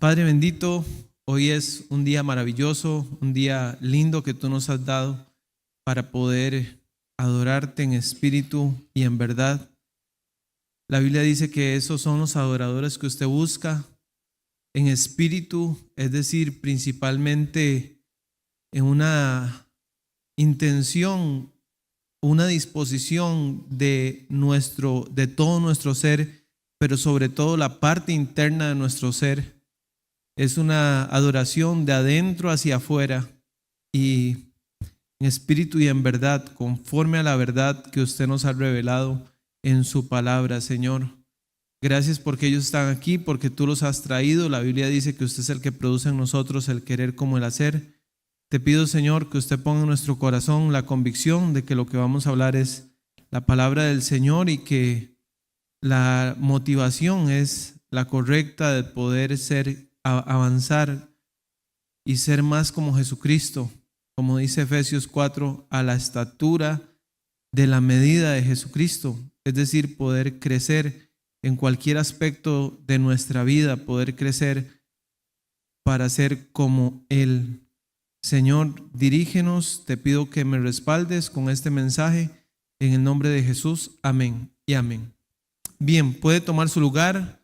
Padre bendito, hoy es un día maravilloso, un día lindo que tú nos has dado para poder adorarte en espíritu y en verdad. La Biblia dice que esos son los adoradores que usted busca en espíritu, es decir, principalmente en una intención, una disposición de todo nuestro ser, pero sobre todo la parte interna de nuestro ser. Es una adoración de adentro hacia afuera y en espíritu y en verdad, conforme a la verdad que usted nos ha revelado en su palabra, Señor. Gracias porque ellos están aquí, porque tú los has traído. La Biblia dice que usted es el que produce en nosotros el querer como el hacer. Te pido, Señor, que usted ponga en nuestro corazón la convicción de que lo que vamos a hablar es la palabra del Señor y que la motivación es la correcta de poder avanzar y ser más como Jesucristo, como dice Efesios 4, a la estatura de la medida de Jesucristo, es decir, poder crecer en cualquier aspecto de nuestra vida, poder crecer para ser como Él. Señor, dirígenos, te pido que me respaldes con este mensaje en el nombre de Jesús. Amén y amén. Bien, puede tomar su lugar.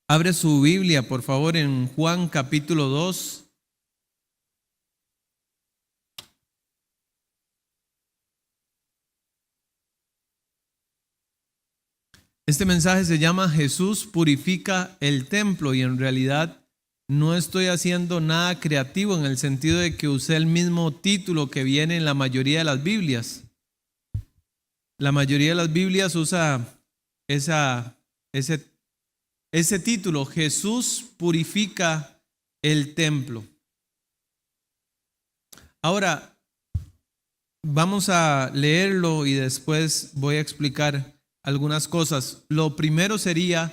Abre su Biblia, por favor, en Juan capítulo 2. Este mensaje se llama Jesús purifica el templo y en realidad no estoy haciendo nada creativo en el sentido de que usé el mismo título que viene en la mayoría de las Biblias. La mayoría de las Biblias usa ese título, Jesús purifica el templo. Ahora, vamos a leerlo y después voy a explicar algunas cosas. Lo primero sería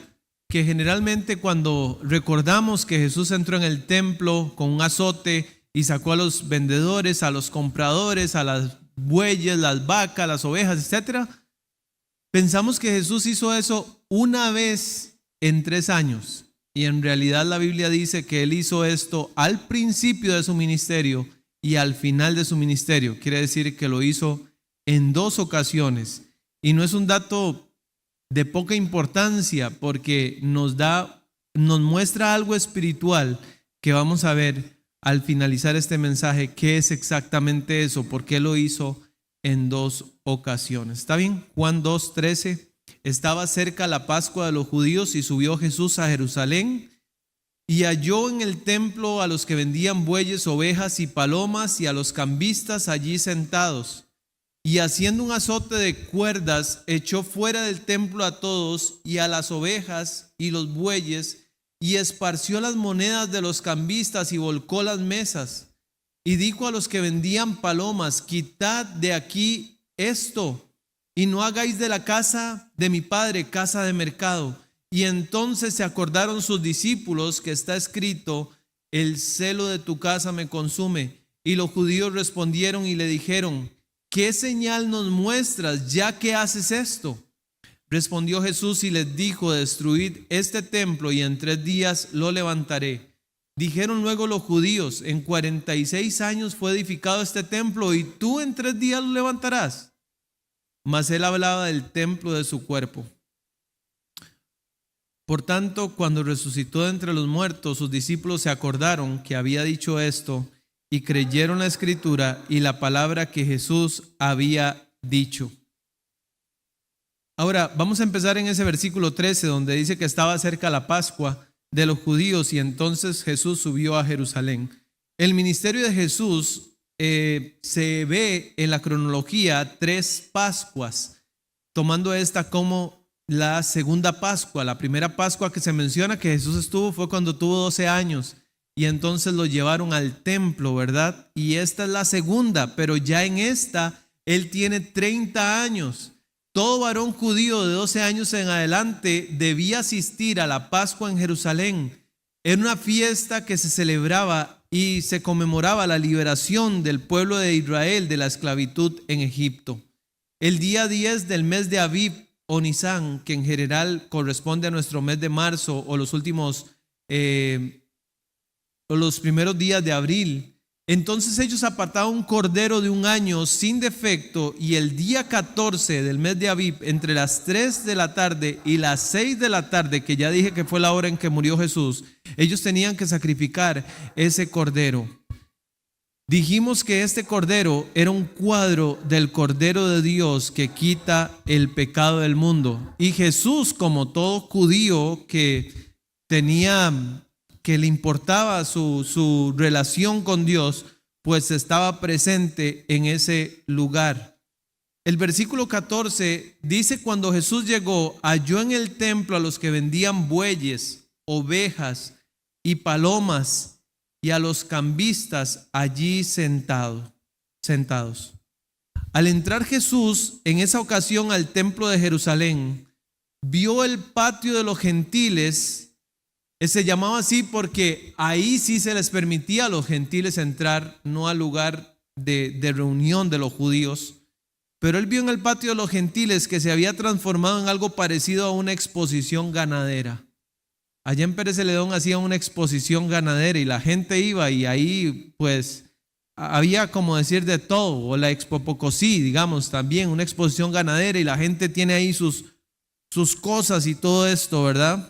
que generalmente cuando recordamos que Jesús entró en el templo con un azote y sacó a los vendedores, a los compradores, a las bueyes, las vacas, las ovejas, etc., pensamos que Jesús hizo eso una vez en 3 años. Y en realidad la Biblia dice que Él hizo esto al principio de su ministerio y al final de su ministerio. Quiere decir que lo hizo en 2 ocasiones. Y no es un dato de poca importancia porque nos muestra algo espiritual que vamos a ver al finalizar este mensaje, qué es exactamente eso, por qué lo hizo en 2 ocasiones. ¿Está bien? Juan 2:13. Estaba cerca la Pascua de los judíos y subió Jesús a Jerusalén y halló en el templo a los que vendían bueyes, ovejas y palomas y a los cambistas allí sentados. Y haciendo un azote de cuerdas, echó fuera del templo a todos y a las ovejas y los bueyes, y esparció las monedas de los cambistas y volcó las mesas. Y dijo a los que vendían palomas: quitad de aquí esto, y no hagáis de la casa de mi padre casa de mercado. Y entonces se acordaron sus discípulos que está escrito: el celo de tu casa me consume. Y los judíos respondieron y le dijeron: ¿qué señal nos muestras ya que haces esto? Respondió Jesús y les dijo: destruid este templo y en 3 días lo levantaré. Dijeron luego los judíos: en 46 años fue edificado este templo y tú en 3 días lo levantarás. Mas él hablaba del templo de su cuerpo. Por tanto, cuando resucitó de entre los muertos, sus discípulos se acordaron que había dicho esto y creyeron la escritura y la palabra que Jesús había dicho. Ahora, vamos a empezar en ese versículo 13, donde dice que estaba cerca la Pascua de los judíos y entonces Jesús subió a Jerusalén. El ministerio de Jesús se ve en la cronología 3 Pascuas, tomando esta como la segunda Pascua. La primera Pascua que se menciona que Jesús estuvo fue cuando tuvo 12 años. Y entonces lo llevaron al templo, ¿verdad? Y esta es la segunda, pero ya en esta él tiene 30 años. Todo varón judío de 12 años en adelante debía asistir a la Pascua en Jerusalén. Era una fiesta que se celebraba y se conmemoraba la liberación del pueblo de Israel de la esclavitud en Egipto. El día 10 del mes de Abib o Nisan, que en general corresponde a nuestro mes de marzo o los últimos o los primeros días de abril, entonces ellos apartaban un cordero de un año sin defecto, y el día 14 del mes de Abib, entre las 3 de la tarde y las 6 de la tarde, que ya dije que fue la hora en que murió Jesús, ellos tenían que sacrificar ese cordero. Dijimos que este cordero era un cuadro del Cordero de Dios que quita el pecado del mundo. Y Jesús, como todo judío que le importaba su relación con Dios, pues estaba presente en ese lugar. El versículo 14 dice: cuando Jesús llegó, halló en el templo a los que vendían bueyes, ovejas y palomas, y a los cambistas allí sentados. Al entrar Jesús en esa ocasión al templo de Jerusalén, vio el patio de los gentiles. Se llamaba así porque ahí sí se les permitía a los gentiles entrar, no al lugar de reunión de los judíos. Pero él vio en el patio de los gentiles que se había transformado en algo parecido a una exposición ganadera. Allá en Pérez Celedón hacían una exposición ganadera y la gente iba, y ahí pues había, como decir, de todo. O la Expo Pocosí, digamos, también una exposición ganadera, y la gente tiene ahí sus cosas y todo esto, ¿verdad?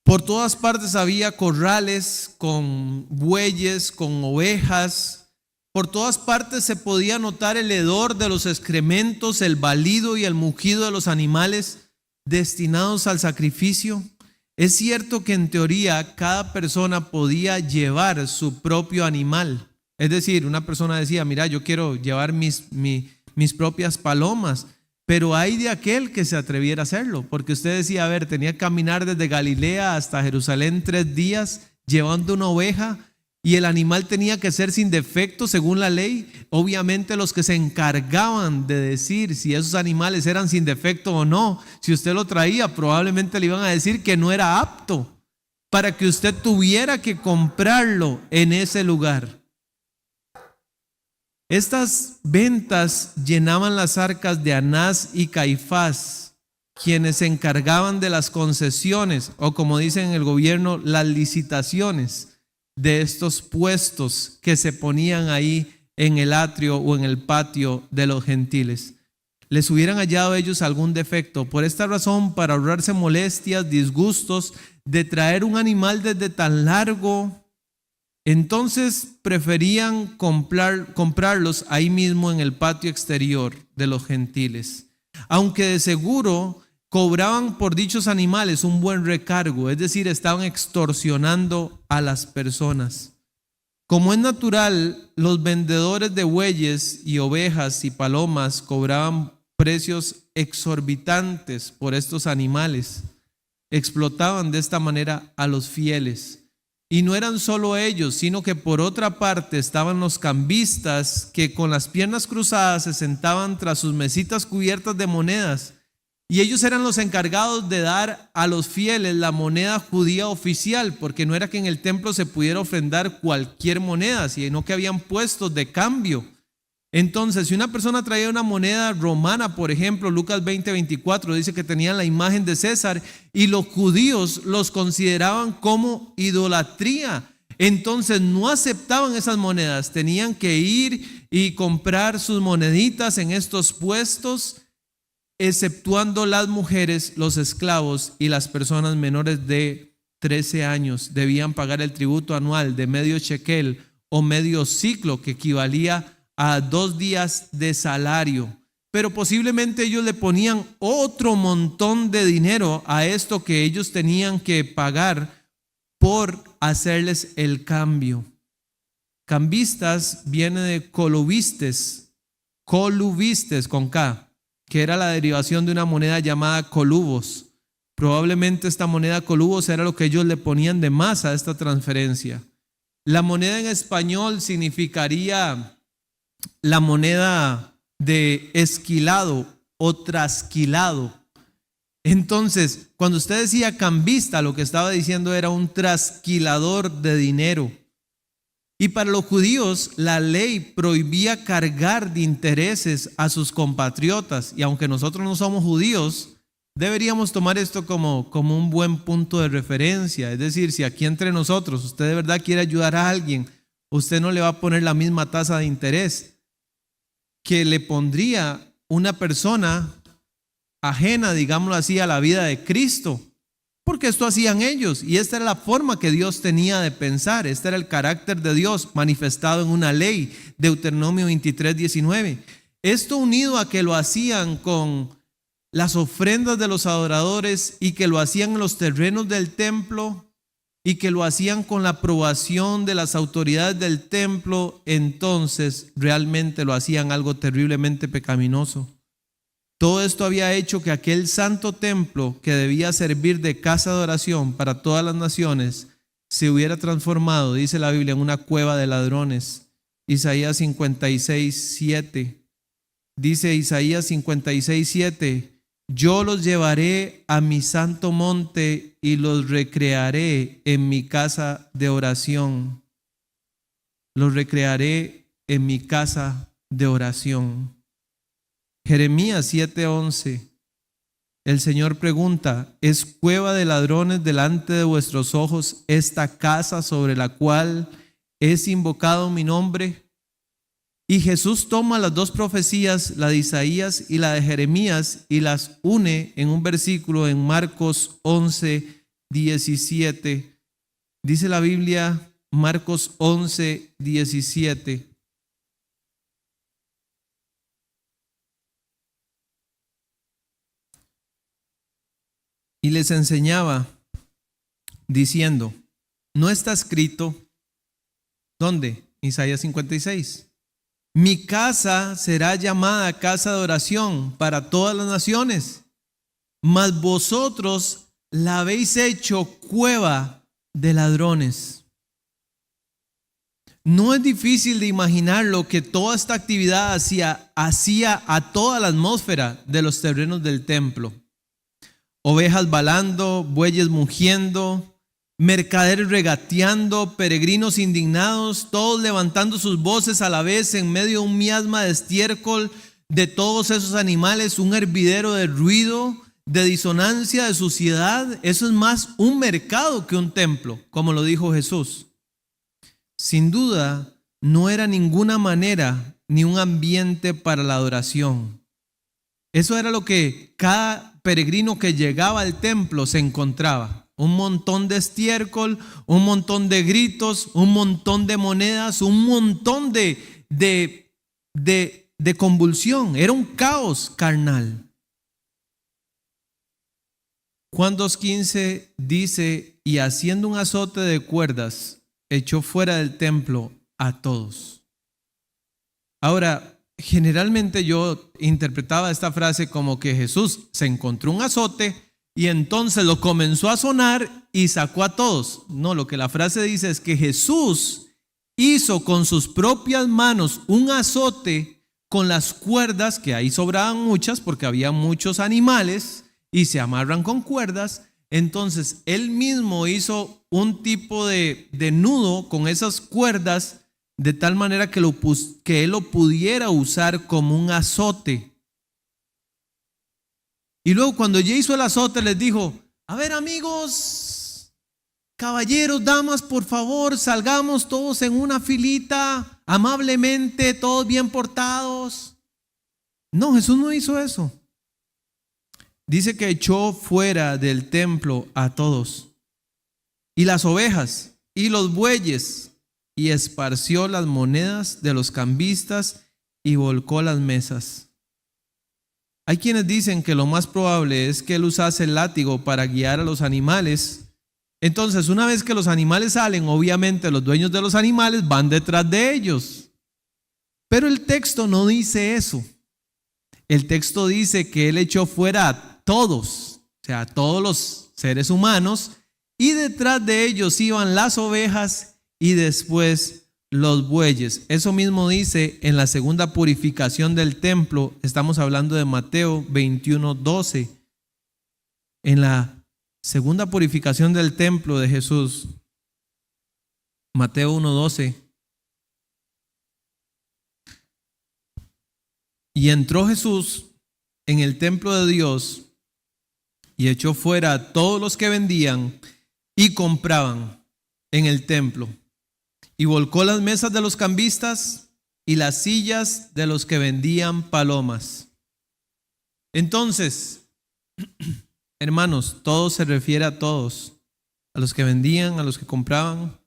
Por todas partes había corrales con bueyes, con ovejas. Por todas partes se podía notar el hedor de los excrementos, el balido y el mugido de los animales destinados al sacrificio. Es cierto que en teoría cada persona podía llevar su propio animal. Es decir, una persona decía: mira, yo quiero llevar mis propias palomas. Pero hay de aquel que se atreviera a hacerlo, porque usted decía, a ver, tenía que caminar desde Galilea hasta Jerusalén 3 días llevando una oveja, y el animal tenía que ser sin defecto según la ley. Obviamente los que se encargaban de decir si esos animales eran sin defecto o no, si usted lo traía, probablemente le iban a decir que no era apto, para que usted tuviera que comprarlo en ese lugar. Estas ventas llenaban las arcas de Anás y Caifás, quienes se encargaban de las concesiones, o como dicen en el gobierno, las licitaciones de estos puestos que se ponían ahí en el atrio o en el patio de los gentiles. Les hubieran hallado ellos algún defecto. Por esta razón, para ahorrarse molestias, disgustos de traer un animal desde tan largo, entonces preferían comprarlos ahí mismo en el patio exterior de los gentiles, aunque de seguro cobraban por dichos animales un buen recargo, es decir, estaban extorsionando a las personas. Como es natural, los vendedores de bueyes y ovejas y palomas cobraban precios exorbitantes por estos animales. Explotaban de esta manera a los fieles. Y no eran solo ellos, sino que por otra parte estaban los cambistas, que con las piernas cruzadas se sentaban tras sus mesitas cubiertas de monedas, y ellos eran los encargados de dar a los fieles la moneda judía oficial, porque no era que en el templo se pudiera ofrendar cualquier moneda, sino que habían puestos de cambio. Entonces, si una persona traía una moneda romana, por ejemplo, Lucas 20:24 dice que tenían la imagen de César, y los judíos los consideraban como idolatría. Entonces no aceptaban esas monedas, tenían que ir y comprar sus moneditas en estos puestos, exceptuando las mujeres, los esclavos y las personas menores de 13 años. Debían pagar el tributo anual de medio shekel o medio siclo, que equivalía a 2 días de salario. Pero posiblemente ellos le ponían otro montón de dinero a esto que ellos tenían que pagar por hacerles el cambio. Cambistas viene de colubistes con K, que era la derivación de una moneda llamada colubos. Probablemente esta moneda colubos era lo que ellos le ponían de más a esta transferencia. La moneda en español significaría la moneda de esquilado o trasquilado. Entonces, cuando usted decía cambista, lo que estaba diciendo era un trasquilador de dinero. Y para los judíos la ley prohibía cargar de intereses a sus compatriotas. Y aunque nosotros no somos judíos, deberíamos tomar esto como un buen punto de referencia. Es decir, si aquí entre nosotros usted de verdad quiere ayudar a alguien, usted no le va a poner la misma tasa de interés que le pondría una persona ajena, digámoslo así, a la vida de Cristo. Porque esto hacían ellos y esta era la forma que Dios tenía de pensar. Este era el carácter de Dios manifestado en una ley, Deuteronomio 23:19. Esto unido a que lo hacían con las ofrendas de los adoradores y que lo hacían en los terrenos del templo y que lo hacían con la aprobación de las autoridades del templo, entonces realmente lo hacían algo terriblemente pecaminoso. Todo esto había hecho que aquel santo templo que debía servir de casa de oración para todas las naciones se hubiera transformado, dice la Biblia, en una cueva de ladrones. Isaías 56:7. Dice Isaías 56:7: yo los llevaré a mi santo monte y los recrearé en mi casa de oración. Los recrearé en mi casa de oración. Jeremías 7:11. El Señor pregunta: ¿es cueva de ladrones delante de vuestros ojos esta casa sobre la cual es invocado mi nombre? Y Jesús toma las dos profecías, la de Isaías y la de Jeremías, y las une en un versículo en Marcos 11:17. Dice la Biblia, Marcos 11:17. Y les enseñaba diciendo: ¿no está escrito? ¿Dónde? Isaías 56. Mi casa será llamada casa de oración para todas las naciones, mas vosotros la habéis hecho cueva de ladrones. No es difícil de imaginar lo que toda esta actividad hacía a toda la atmósfera de los terrenos del templo. Ovejas balando, bueyes mugiendo, mercaderes regateando, peregrinos indignados, todos levantando sus voces a la vez en medio de un miasma de estiércol de todos esos animales, un hervidero de ruido, de disonancia, de suciedad. Eso es más un mercado que un templo, como lo dijo Jesús. Sin duda, no era ninguna manera ni un ambiente para la adoración. Eso era lo que cada peregrino que llegaba al templo se encontraba: un montón de estiércol, un montón de gritos, un montón de monedas, un montón de convulsión. Era un caos carnal. Juan 2:15 dice: y haciendo un azote de cuerdas, echó fuera del templo a todos. Ahora, generalmente yo interpretaba esta frase como que Jesús se encontró un azote y entonces lo comenzó a sonar y sacó a todos. No, lo que la frase dice es que Jesús hizo con sus propias manos un azote con las cuerdas, que ahí sobraban muchas porque había muchos animales y se amarran con cuerdas. Entonces él mismo hizo un tipo de nudo con esas cuerdas, de tal manera que él lo pudiera usar como un azote. Y luego cuando ya hizo el azote les dijo: a ver, amigos, caballeros, damas, por favor, salgamos todos en una filita, amablemente, todos bien portados. No, Jesús no hizo eso. Dice que echó fuera del templo a todos, y las ovejas y los bueyes, y esparció las monedas de los cambistas y volcó las mesas. Hay quienes dicen que lo más probable es que él usase el látigo para guiar a los animales. Entonces, una vez que los animales salen, obviamente los dueños de los animales van detrás de ellos. Pero el texto no dice eso. El texto dice que él echó fuera a todos, o sea, a todos los seres humanos, y detrás de ellos iban las ovejas y después los bueyes. Eso mismo dice en la segunda purificación del templo. Estamos hablando de Mateo 21:12. En la segunda purificación del templo de Jesús, Mateo 1:12, Y entró Jesús en el templo de Dios y echó fuera a todos los que vendían y compraban en el templo. Y volcó las mesas de los cambistas y las sillas de los que vendían palomas. Entonces, hermanos, todo se refiere a todos, a los que vendían, a los que compraban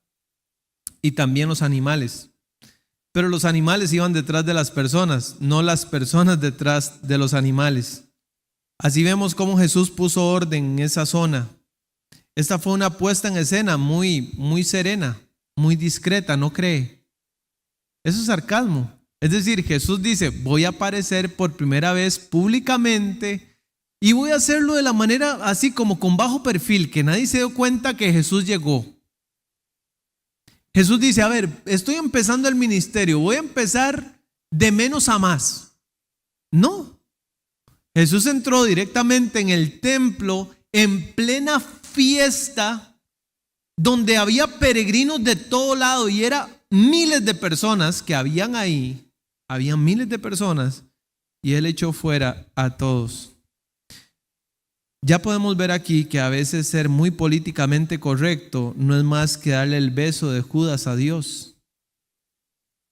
y también los animales. Pero los animales iban detrás de las personas, no las personas detrás de los animales. Así vemos cómo Jesús puso orden en esa zona. Esta fue una puesta en escena muy serena, muy discreta, ¿no cree? Eso es sarcasmo. Es decir, Jesús dice, voy a aparecer por primera vez públicamente y voy a hacerlo de la manera así como con bajo perfil, que nadie se dio cuenta que Jesús llegó. Jesús dice, a ver, estoy empezando el ministerio, voy a empezar de menos a más. No. Jesús entró directamente en el templo en plena fiesta donde había peregrinos de todo lado y eran miles de personas que habían ahí. Habían miles de personas y él echó fuera a todos. Ya podemos ver aquí que a veces ser muy políticamente correcto no es más que darle el beso de Judas a Dios.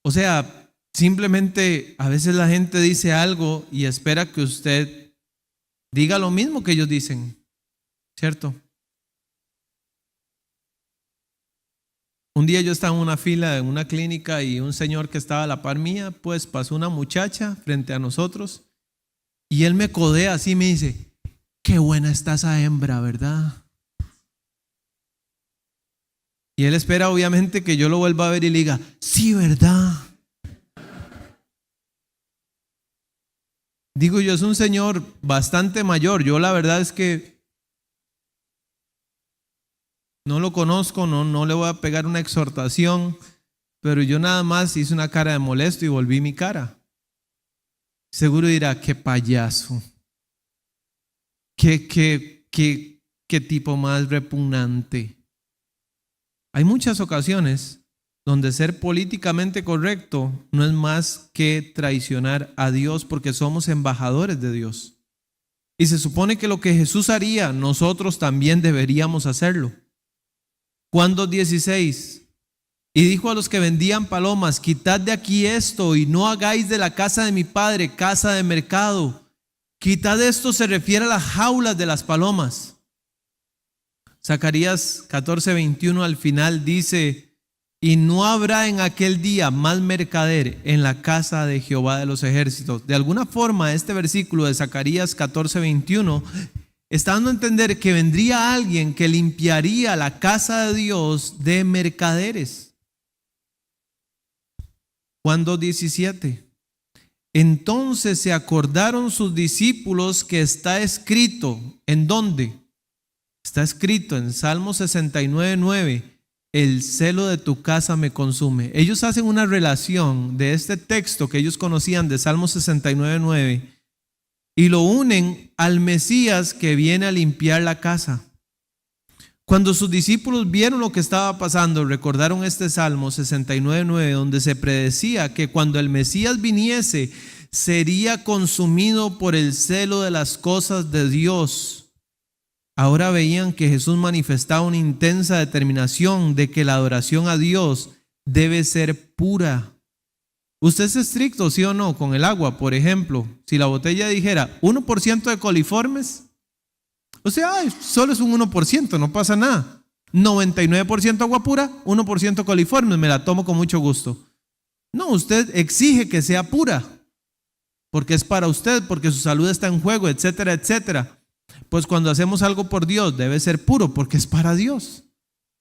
O sea, simplemente a veces la gente dice algo y espera que usted diga lo mismo que ellos dicen, ¿cierto? Un día yo estaba en una fila en una clínica y un señor que estaba a la par mía, pues pasó una muchacha frente a nosotros y él me codea así y me dice, qué buena está esa hembra, ¿verdad? Y él espera obviamente que yo lo vuelva a ver y le diga, sí, ¿verdad? Digo yo, es un señor bastante mayor. Yo la verdad es que no lo conozco, no le voy a pegar una exhortación, pero yo nada más hice una cara de molesto y volví mi cara. Seguro dirá, qué payaso, qué tipo más repugnante. Hay muchas ocasiones donde ser políticamente correcto no es más que traicionar a Dios porque somos embajadores de Dios. Y se supone que lo que Jesús haría, nosotros también deberíamos hacerlo. Juan 2:16, y dijo a los que vendían palomas, quitad de aquí esto y no hagáis de la casa de mi padre casa de mercado. Quitad esto se refiere a las jaulas de las palomas. Zacarías 14:21 al final dice, y no habrá en aquel día más mercader en la casa de Jehová de los ejércitos. De alguna forma este versículo de Zacarías 14:21 está dando a entender que vendría alguien que limpiaría la casa de Dios de mercaderes. Juan 2:17. Entonces se acordaron sus discípulos que está escrito, ¿en dónde? Está escrito en Salmo 69:9, el celo de tu casa me consume. Ellos hacen una relación de este texto que ellos conocían de Salmo 69:9 y lo unen al Mesías que viene a limpiar la casa. Cuando sus discípulos vieron lo que estaba pasando, recordaron este Salmo 69:9, donde se predecía que cuando el Mesías viniese, sería consumido por el celo de las cosas de Dios. Ahora veían que Jesús manifestaba una intensa determinación de que la adoración a Dios debe ser pura. ¿Usted es estricto, sí o no, con el agua? Por ejemplo, si la botella dijera 1% de coliformes, o sea, solo es un 1%, no pasa nada. 99% agua pura, 1% coliformes, me la tomo con mucho gusto. No, usted exige que sea pura, porque es para usted, porque su salud está en juego, etcétera, etcétera. Pues cuando hacemos algo por Dios, debe ser puro, porque es para Dios.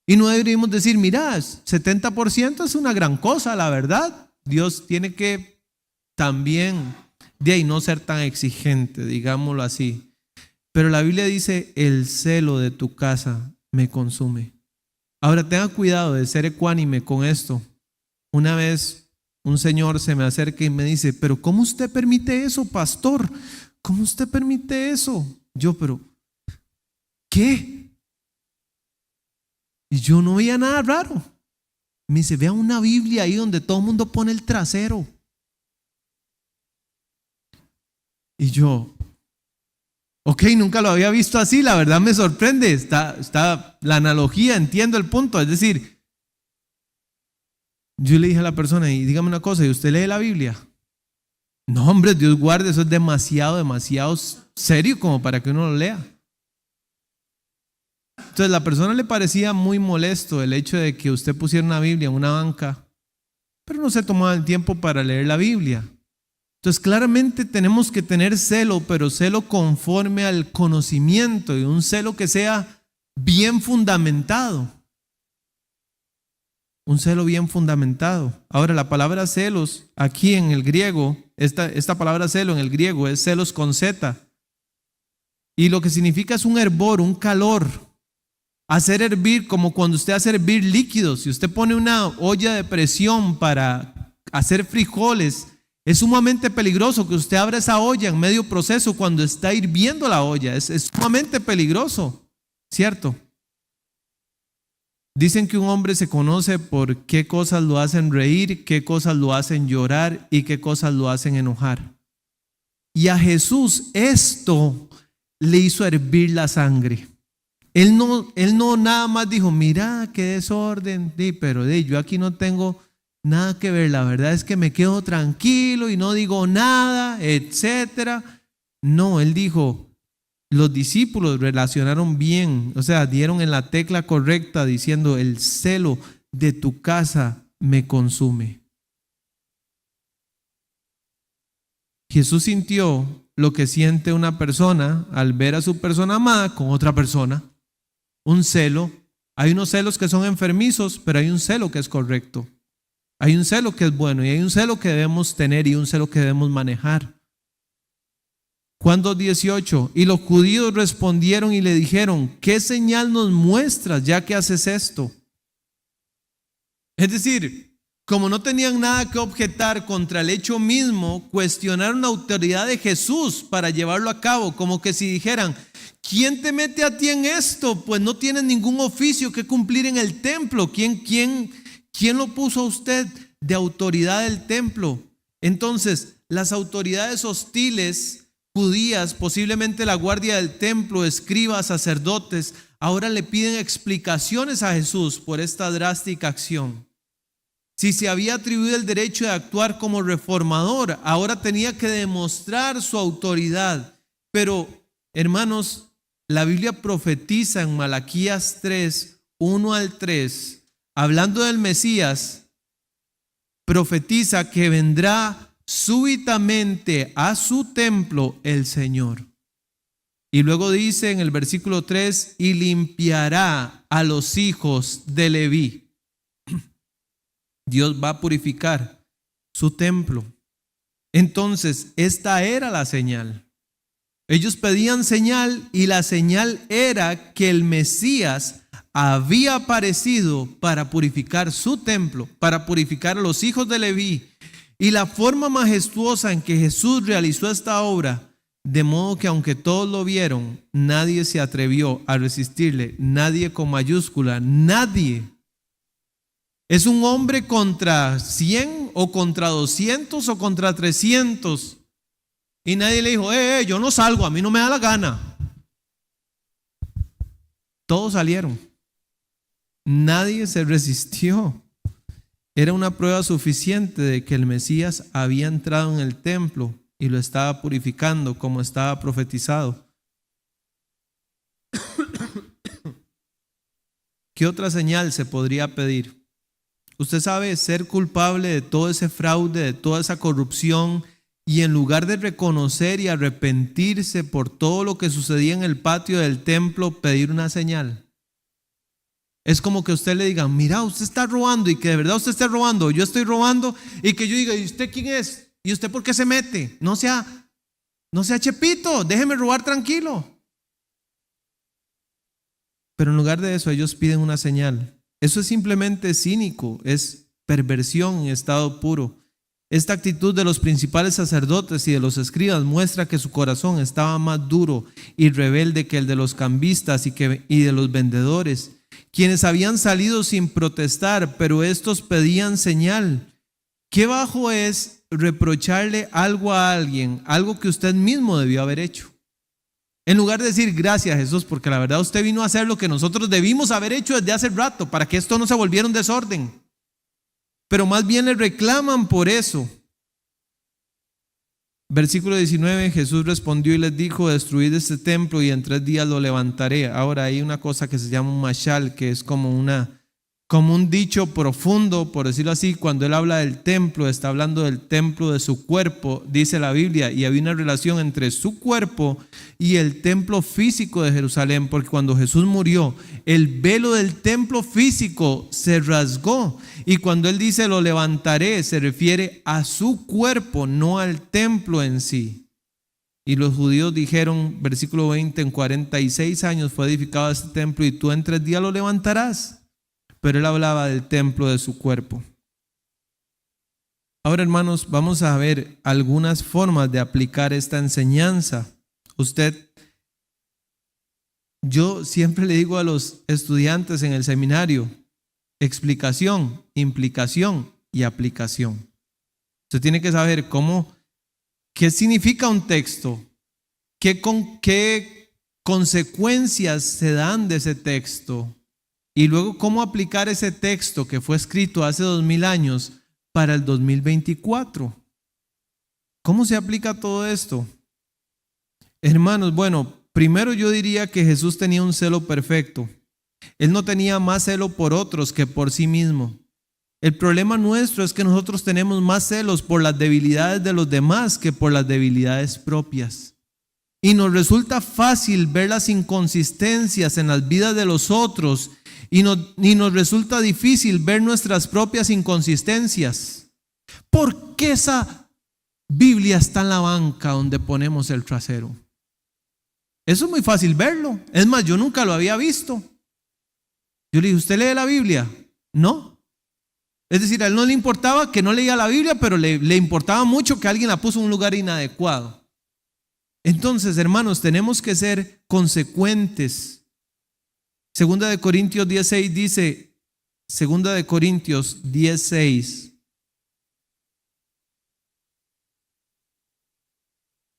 Y no deberíamos decir, mira, 70% es una gran cosa, la verdad. Dios tiene que también, de ahí no ser tan exigente, digámoslo así. Pero la Biblia dice, el celo de tu casa me consume. Ahora tenga cuidado de ser ecuánime con esto. Una vez un señor se me acerca y me dice, pero ¿cómo usted permite eso, pastor? ¿Cómo usted permite eso? Yo, pero ¿qué? Y yo no veía nada raro. Me dice, vea una Biblia ahí donde todo el mundo pone el trasero. Y yo, ok, nunca lo había visto así, la verdad me sorprende, está la analogía, entiendo el punto, es decir, yo le dije a la persona, y dígame una cosa, ¿y usted lee la Biblia? No, hombre, Dios guarde, eso es demasiado serio como para que uno lo lea. Entonces, la persona le parecía muy molesto el hecho de que usted pusiera una Biblia en una banca, pero no se tomaba el tiempo para leer la Biblia. Entonces, claramente tenemos que tener celo, pero celo conforme al conocimiento y un celo que sea bien fundamentado. Un celo bien fundamentado. Ahora, la palabra celos aquí en el griego, esta palabra celo en el griego es celos con Z. Y lo que significa es un hervor, un calor. Hacer hervir, como cuando usted hace hervir líquidos. Si usted pone una olla de presión para hacer frijoles, es sumamente peligroso que usted abra esa olla en medio proceso cuando está hirviendo la olla. Es sumamente peligroso, ¿cierto? Dicen que un hombre se conoce por qué cosas lo hacen reír, qué cosas lo hacen llorar y qué cosas lo hacen enojar. Y a Jesús esto le hizo hervir la sangre. Él no nada más dijo, mira qué desorden, pero yo aquí no tengo nada que ver, la verdad es que me quedo tranquilo y no digo nada, etcétera. No, él dijo, los discípulos relacionaron bien, o sea, dieron en la tecla correcta diciendo, el celo de tu casa me consume. Jesús sintió lo que siente una persona al ver a su persona amada con otra persona. Un celo. Hay unos celos que son enfermizos, pero hay un celo que es correcto. Hay un celo que es bueno y hay un celo que debemos tener y un celo que debemos manejar. Juan 2:18, y los judíos respondieron y le dijeron, ¿qué señal nos muestras ya que haces esto? Es decir, como no tenían nada que objetar contra el hecho mismo, cuestionaron la autoridad de Jesús para llevarlo a cabo, como que si dijeran, ¿quién te mete a ti en esto? Pues no tienes ningún oficio que cumplir en el templo. ¿Quién lo puso a usted de autoridad del templo? Entonces, las autoridades hostiles judías, posiblemente la guardia del templo, escribas, sacerdotes, ahora le piden explicaciones a Jesús por esta drástica acción. Si se había atribuido el derecho de actuar como reformador, ahora tenía que demostrar su autoridad. Pero, hermanos, la Biblia profetiza en Malaquías 3, 1 al 3, hablando del Mesías, profetiza que vendrá súbitamente a su templo el Señor. Y luego dice en el versículo 3, y limpiará a los hijos de Leví. Dios va a purificar su templo. Entonces, esta era la señal. Ellos pedían señal y la señal era que el Mesías había aparecido para purificar su templo, para purificar a los hijos de Leví. Y la forma majestuosa en que Jesús realizó esta obra, de modo que aunque todos lo vieron, nadie se atrevió a resistirle, nadie con mayúscula, nadie. Es un hombre contra 100 o contra 200 o contra 300. Y nadie le dijo, yo no salgo, a mí no me da la gana. Todos salieron. Nadie se resistió. Era una prueba suficiente de que el Mesías había entrado en el templo y lo estaba purificando como estaba profetizado. ¿Qué otra señal se podría pedir? Usted sabe, ser culpable de todo ese fraude, de toda esa corrupción, y en lugar de reconocer y arrepentirse por todo lo que sucedía en el patio del templo, pedir una señal. Es como que usted le diga, mira, usted está robando, y que de verdad usted esté robando, yo estoy robando, y que yo diga, ¿y usted quién es? ¿Y usted por qué se mete? No sea chepito, déjeme robar tranquilo. Pero en lugar de eso, ellos piden una señal. Eso es simplemente cínico, es perversión en estado puro. Esta actitud de los principales sacerdotes y de los escribas muestra que su corazón estaba más duro y rebelde que el de los cambistas y de los vendedores, quienes habían salido sin protestar, pero estos pedían señal. Qué bajo es reprocharle algo a alguien, algo que usted mismo debió haber hecho. En lugar de decir gracias, Jesús, porque la verdad usted vino a hacer lo que nosotros debimos haber hecho desde hace rato, para que esto no se volviera un desorden. Pero más bien le reclaman por eso. Versículo 19, Jesús respondió y les dijo: destruid este templo y en 3 días lo levantaré. Ahora hay una cosa que se llama un mashal, que es como un dicho profundo, por decirlo así. Cuando él habla del templo, está hablando del templo de su cuerpo, dice la Biblia, y había una relación entre su cuerpo y el templo físico de Jerusalén, porque cuando Jesús murió, el velo del templo físico se rasgó, y cuando él dice lo levantaré, se refiere a su cuerpo, no al templo en sí. Y los judíos dijeron, versículo 20, en 46 años fue edificado este templo y tú en 3 días lo levantarás. Pero él hablaba del templo de su cuerpo. Ahora, hermanos, vamos a ver algunas formas de aplicar esta enseñanza. Yo siempre le digo a los estudiantes en el seminario: explicación, implicación y aplicación. Usted tiene que saber qué significa un texto, qué consecuencias se dan de ese texto, y luego cómo aplicar ese texto que fue escrito hace 2000 años para el 2024. ¿Cómo se aplica todo esto? Hermanos, bueno, primero yo diría que Jesús tenía un celo perfecto. Él no tenía más celo por otros que por sí mismo. El problema nuestro es que nosotros tenemos más celos por las debilidades de los demás que por las debilidades propias. Y nos resulta fácil ver las inconsistencias en las vidas de los otros y nos resulta difícil ver nuestras propias inconsistencias. ¿Por qué esa Biblia está en la banca donde ponemos el trasero? Eso es muy fácil verlo. Es más, yo nunca lo había visto. Yo le dije: ¿usted lee la Biblia? No. Es decir, a él no le importaba que no leía la Biblia, pero le importaba mucho que alguien la puso en un lugar inadecuado. Entonces, hermanos, tenemos que ser consecuentes. Segunda de Corintios 10:6 dice, Segunda de Corintios 10:6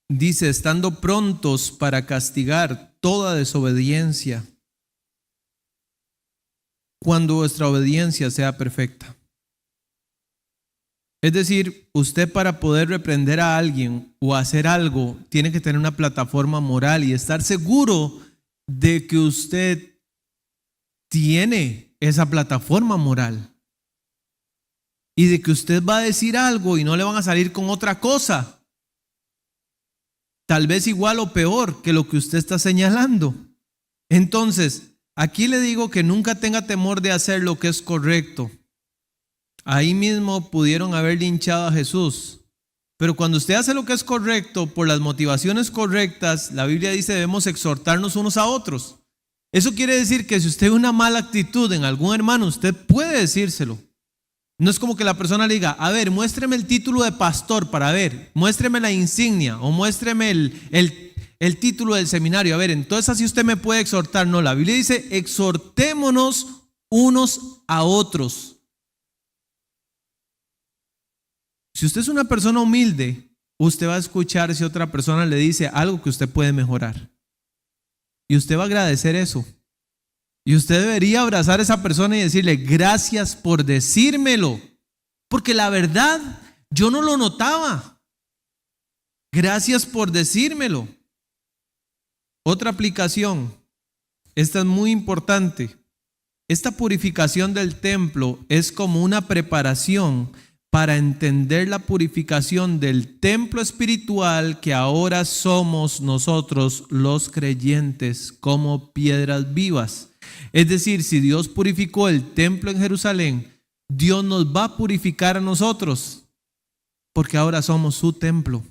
dice: estando prontos para castigar toda desobediencia, cuando vuestra obediencia sea perfecta. Es decir, usted, para poder reprender a alguien o hacer algo, tiene que tener una plataforma moral y estar seguro de que usted tiene esa plataforma moral y de que usted va a decir algo y no le van a salir con otra cosa, tal vez igual o peor que lo que usted está señalando. Entonces, aquí le digo que nunca tenga temor de hacer lo que es correcto. Ahí mismo pudieron haber linchado a Jesús, pero cuando usted hace lo que es correcto por las motivaciones correctas, la Biblia dice: debemos exhortarnos unos a otros. Eso quiere decir que si usted ve una mala actitud en algún hermano, usted puede decírselo. No es como que la persona le diga: a ver, muéstreme el título de pastor para ver, muéstreme la insignia o muéstreme el título del seminario. A ver, entonces así usted me puede exhortar. No, la Biblia dice: exhortémonos unos a otros. Si usted es una persona humilde, usted va a escuchar si otra persona le dice algo que usted puede mejorar. Y usted va a agradecer eso. Y usted debería abrazar a esa persona y decirle: gracias por decírmelo, porque la verdad yo no lo notaba. Gracias por decírmelo. Otra aplicación, esta es muy importante. Esta purificación del templo es como una preparación para entender la purificación del templo espiritual que ahora somos nosotros los creyentes, como piedras vivas. Es decir, si Dios purificó el templo en Jerusalén, Dios nos va a purificar a nosotros, porque ahora somos su templo.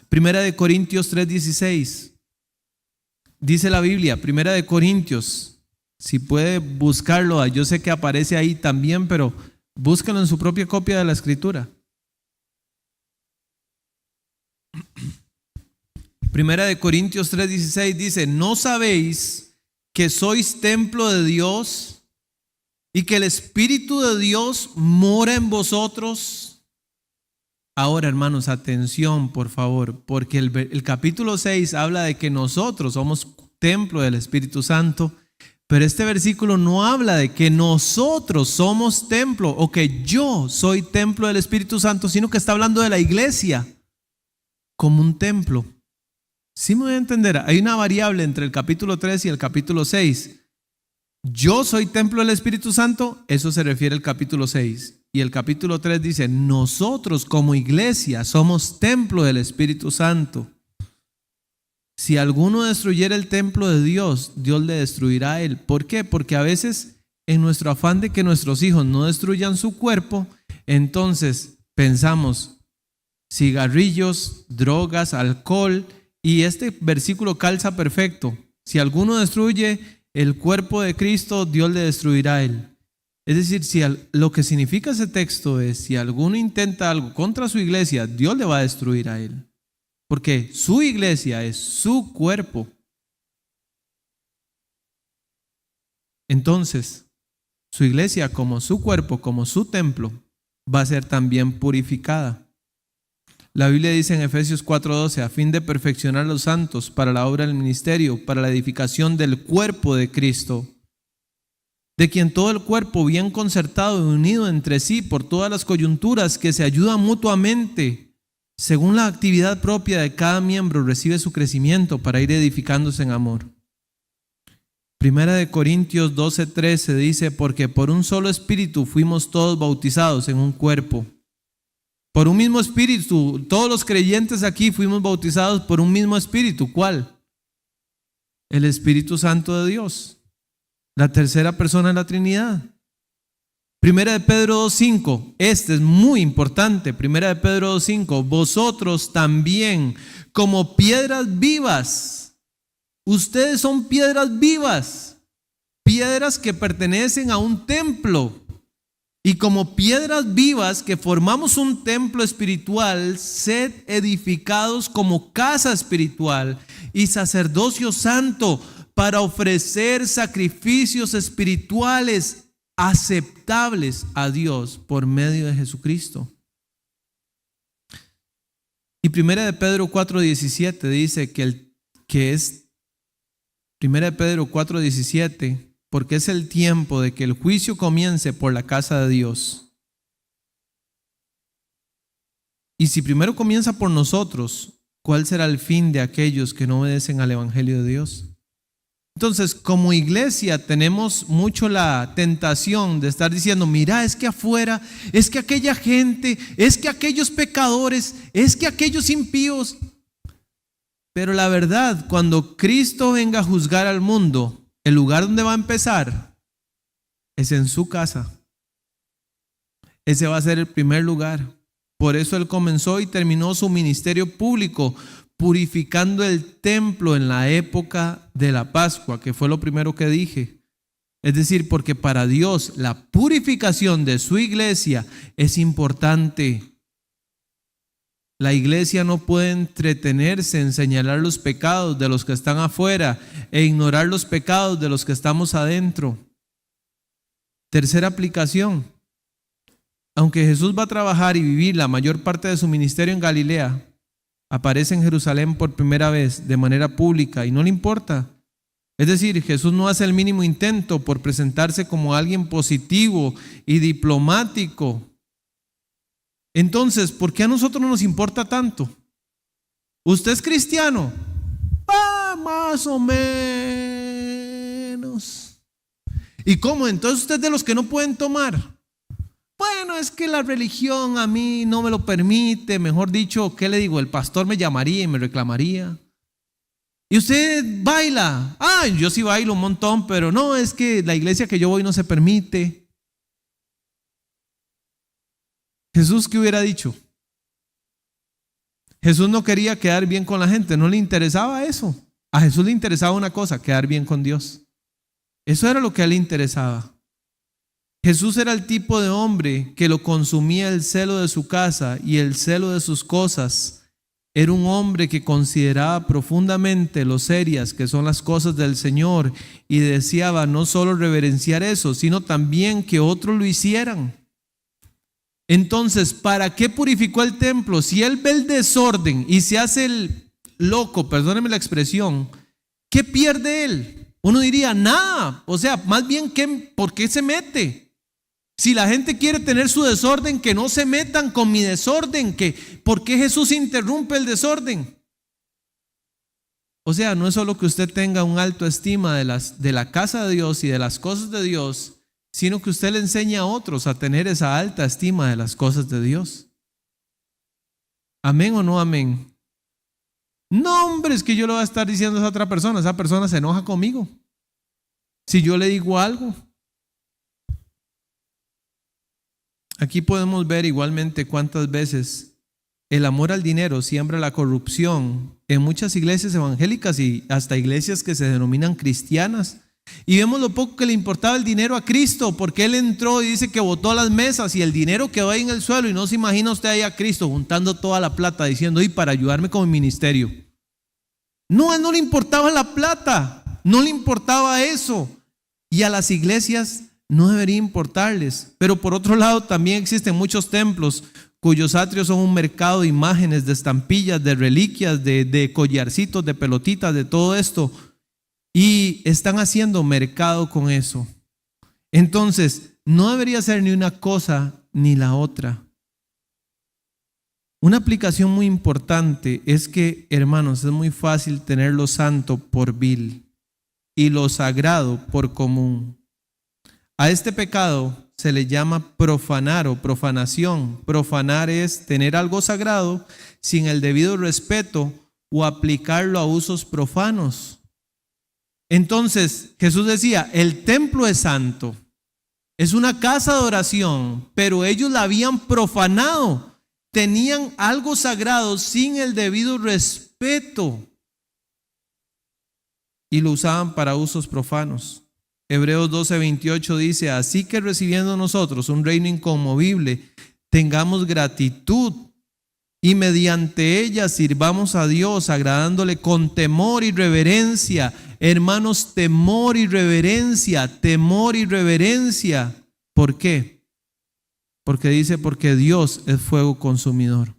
Primera de Corintios 3:16 dice la Biblia, Primera de Corintios, si puede buscarlo, yo sé que aparece ahí también, pero búscalo en su propia copia de la Escritura. Primera de Corintios 3:16 dice: ¿no sabéis que sois templo de Dios y que el Espíritu de Dios mora en vosotros? Ahora, hermanos, atención, por favor, porque el capítulo 6 habla de que nosotros somos templo del Espíritu Santo, pero este versículo no habla de que nosotros somos templo o que yo soy templo del Espíritu Santo, sino que está hablando de la iglesia como un templo. ¿Sí me voy a entender? Hay una variable entre el capítulo 3 y el capítulo 6. Yo soy templo del Espíritu Santo, eso se refiere al capítulo 6. Y el capítulo 3 dice, nosotros como iglesia somos templo del Espíritu Santo. Si alguno destruyera el templo de Dios, Dios le destruirá a él. ¿Por qué? Porque a veces en nuestro afán de que nuestros hijos no destruyan su cuerpo, entonces pensamos cigarrillos, drogas, alcohol, y este versículo calza perfecto. Si alguno destruye el cuerpo de Cristo, Dios le destruirá a él. Es decir, lo que significa ese texto es, si alguno intenta algo contra su iglesia, Dios le va a destruir a él. Porque su iglesia es su cuerpo. Entonces, su iglesia como su cuerpo, como su templo, va a ser también purificada. La Biblia dice en Efesios 4:12, a fin de perfeccionar a los santos para la obra del ministerio, para la edificación del cuerpo de Cristo, de quien todo el cuerpo bien concertado y unido entre sí por todas las coyunturas que se ayudan mutuamente, según la actividad propia de cada miembro, recibe su crecimiento para ir edificándose en amor. Primera de Corintios 12:13 dice, porque por un solo espíritu fuimos todos bautizados en un cuerpo. Por un mismo espíritu, todos los creyentes aquí fuimos bautizados por un mismo espíritu. ¿Cuál? El Espíritu Santo de Dios, la tercera persona de la Trinidad. Primera de Pedro 2:5, este es muy importante. Primera de Pedro 2:5, vosotros también como piedras vivas, ustedes son piedras vivas, piedras que pertenecen a un templo. Y como piedras vivas que formamos un templo espiritual, sed edificados como casa espiritual y sacerdocio santo para ofrecer sacrificios espirituales aceptables a Dios por medio de Jesucristo. Y Primera de Pedro 4:17 dice Primera de Pedro 4:17, porque es el tiempo de que el juicio comience por la casa de Dios. Y si primero comienza por nosotros, ¿cuál será el fin de aquellos que no obedecen al Evangelio de Dios? Entonces, como iglesia tenemos mucho la tentación de estar diciendo, mira, es que afuera, es que aquella gente, es que aquellos pecadores, es que aquellos impíos. Pero la verdad, cuando Cristo venga a juzgar al mundo, el lugar donde va a empezar es en su casa. Ese va a ser el primer lugar. Por eso Él comenzó y terminó su ministerio público purificando el templo en la época de la Pascua, que fue lo primero que dije. Es decir, porque para Dios la purificación de su iglesia es importante. La iglesia no puede entretenerse en señalar los pecados de los que están afuera e ignorar los pecados de los que estamos adentro. Tercera aplicación. Aunque Jesús va a trabajar y vivir la mayor parte de su ministerio en Galilea, aparece en Jerusalén por primera vez de manera pública y no le importa. Es decir, Jesús no hace el mínimo intento por presentarse como alguien positivo y diplomático. Entonces, ¿por qué a nosotros nos importa tanto? ¿Usted es cristiano? Más o menos. ¿Y cómo? Entonces usted es de los que no pueden tomar. Bueno, es que la religión a mí no me lo permite. Mejor dicho, ¿qué le digo? El pastor me llamaría y me reclamaría. ¿Y usted baila? Yo sí bailo un montón, pero no, es que la iglesia que yo voy no se permite. Jesús, ¿qué hubiera dicho? Jesús no quería quedar bien con la gente, no le interesaba eso. A Jesús le interesaba una cosa, quedar bien con Dios. Eso era lo que a él le interesaba. Jesús era el tipo de hombre que lo consumía el celo de su casa y el celo de sus cosas. Era un hombre que consideraba profundamente lo serias que son las cosas del Señor y deseaba no solo reverenciar eso, sino también que otros lo hicieran. Entonces, ¿para qué purificó el templo? Si él ve el desorden y se hace el loco, perdónenme la expresión, ¿qué pierde él? Uno diría, nada. O sea, más bien, ¿por qué se mete? Si la gente quiere tener su desorden, que no se metan con mi desorden. ¿Por qué Jesús interrumpe el desorden? O sea, no es solo que usted tenga un alto estima de la casa de Dios y de las cosas de Dios, sino que usted le enseña a otros a tener esa alta estima de las cosas de Dios. ¿Amén o no amén? No, hombre, es que yo le voy a estar diciendo a esa persona se enoja conmigo. Si yo le digo algo. Aquí podemos ver igualmente cuántas veces el amor al dinero siembra la corrupción en muchas iglesias evangélicas y hasta iglesias que se denominan cristianas. Y vemos lo poco que le importaba el dinero a Cristo, porque Él entró y dice que botó las mesas y el dinero quedó ahí en el suelo, y no se imagina usted ahí a Cristo juntando toda la plata diciendo, y para ayudarme con mi ministerio. No, a Él no le importaba la plata, no le importaba eso. Y a las iglesias no debería importarles. Pero por otro lado también existen muchos templos cuyos atrios son un mercado de imágenes, de estampillas, de reliquias, de collarcitos, de pelotitas, de todo esto. Y están haciendo mercado con eso. Entonces, no debería ser ni una cosa ni la otra. Una aplicación muy importante es que, hermanos, es muy fácil tener lo santo por vil y lo sagrado por común. A este pecado se le llama profanar o profanación. Profanar es tener algo sagrado sin el debido respeto o aplicarlo a usos profanos. Entonces Jesús decía, el templo es santo, es una casa de oración, pero ellos la habían profanado, tenían algo sagrado sin el debido respeto y lo usaban para usos profanos. Hebreos 12:28 dice, así que recibiendo nosotros un reino inconmovible, tengamos gratitud y mediante ella sirvamos a Dios, agradándole con temor y reverencia. Hermanos, temor y reverencia, temor y reverencia. ¿Por qué? Porque dice, porque Dios es fuego consumidor.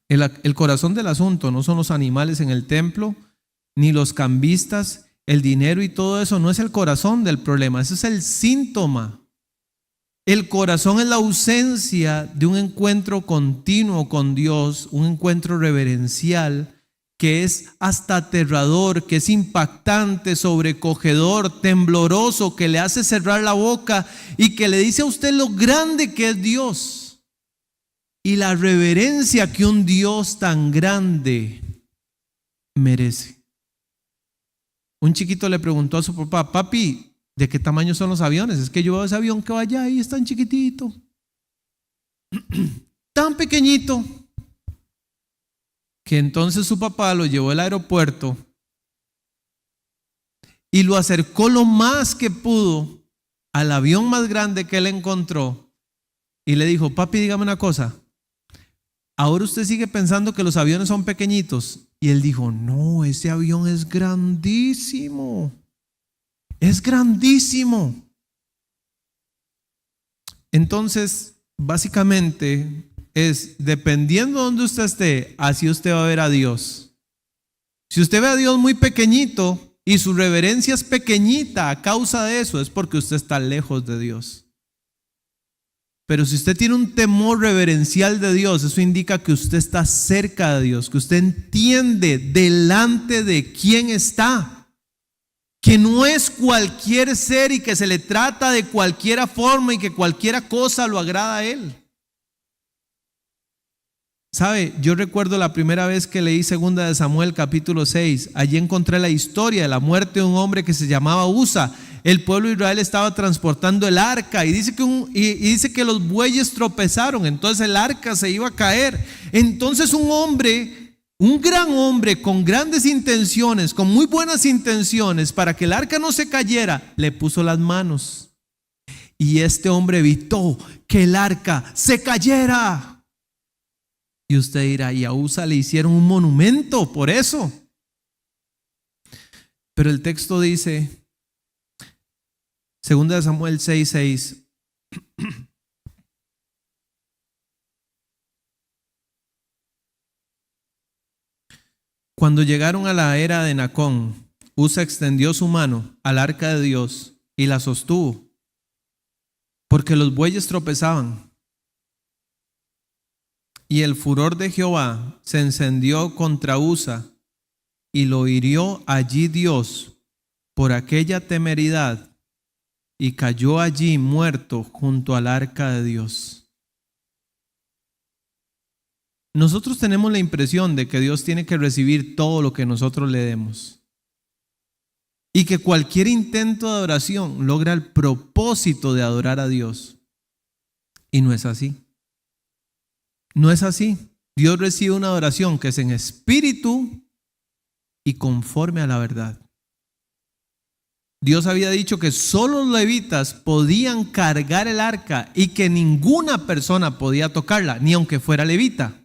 El corazón del asunto no son los animales en el templo, ni los cambistas, el dinero y todo eso no es el corazón del problema, ese es el síntoma. El corazón es la ausencia de un encuentro continuo con Dios, un encuentro reverencial que es hasta aterrador, que es impactante, sobrecogedor, tembloroso, que le hace cerrar la boca y que le dice a usted lo grande que es Dios y la reverencia que un Dios tan grande merece. Un chiquito le preguntó a su papá, papi, ¿de qué tamaño son los aviones? Es que yo veo ese avión que va allá y es tan chiquitito, tan pequeñito, que entonces su papá lo llevó al aeropuerto y lo acercó lo más que pudo al avión más grande que él encontró y le dijo, papi, dígame una cosa, ¿ahora usted sigue pensando que los aviones son pequeñitos? Y él dijo, no, ese avión es grandísimo. Es grandísimo. Entonces, básicamente es dependiendo de donde usted esté, así usted va a ver a Dios. Si usted ve a Dios muy pequeñito y su reverencia es pequeñita a causa de eso, es porque usted está lejos de Dios. Pero si usted tiene un temor reverencial de Dios, eso indica que usted está cerca de Dios, que usted entiende delante de quién está, que no es cualquier ser y que se le trata de cualquier forma y que cualquier cosa lo agrada a Él. ¿Sabe? Yo recuerdo la primera vez que leí 2 de Samuel capítulo 6, allí encontré la historia de la muerte de un hombre que se llamaba Usa. El pueblo de Israel estaba transportando el arca y dice que los bueyes tropezaron, entonces el arca se iba a caer. Entonces un gran hombre con grandes intenciones, con muy buenas intenciones, para que el arca no se cayera, le puso las manos. Y este hombre evitó que el arca se cayera. Y usted dirá, y a Usa le hicieron un monumento por eso. Pero el texto dice, 2 de Samuel 6:6, Cuando llegaron a la era de Nacón, Usa extendió su mano al arca de Dios y la sostuvo, porque los bueyes tropezaban. Y el furor de Jehová se encendió contra Usa y lo hirió allí Dios por aquella temeridad y cayó allí muerto junto al arca de Dios. Nosotros tenemos la impresión de que Dios tiene que recibir todo lo que nosotros le demos y que cualquier intento de adoración logra el propósito de adorar a Dios. Y no es así. No es así. Dios recibe una adoración que es en espíritu y conforme a la verdad. Dios había dicho que solo los levitas podían cargar el arca y que ninguna persona podía tocarla, ni aunque fuera levita.